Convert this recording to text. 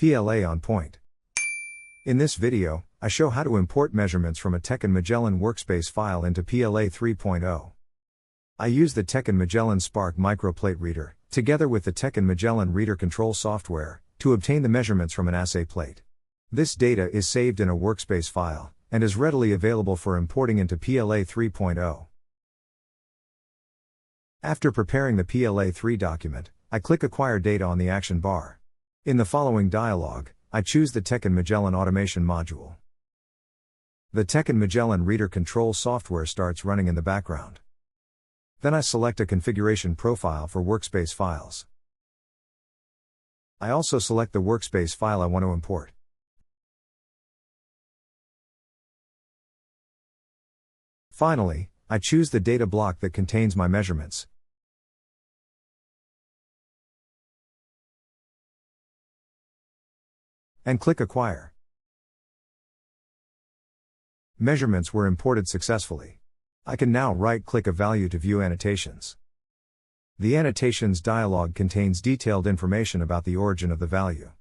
PLA On Point. In this video, I show how to import measurements from a Tecan Magellan workspace file into PLA 3.0. I use the Tecan Magellan Spark microplate reader, together with the Tecan Magellan reader control software, to obtain the measurements from an assay plate. This data is saved in a workspace file, and is readily available for importing into PLA 3.0. After preparing the PLA 3 document, I click Acquire Data on the action bar. In the following dialog, I choose the Tecan Magellan Automation module. The Tecan Magellan reader control software starts running in the background. Then I select a configuration profile for workspace files. I also select the workspace file I want to import. Finally, I choose the data block that contains my measurements. And click Acquire. Measurements were imported successfully. I can now right-click a value to view annotations. The annotations dialog contains detailed information about the origin of the value.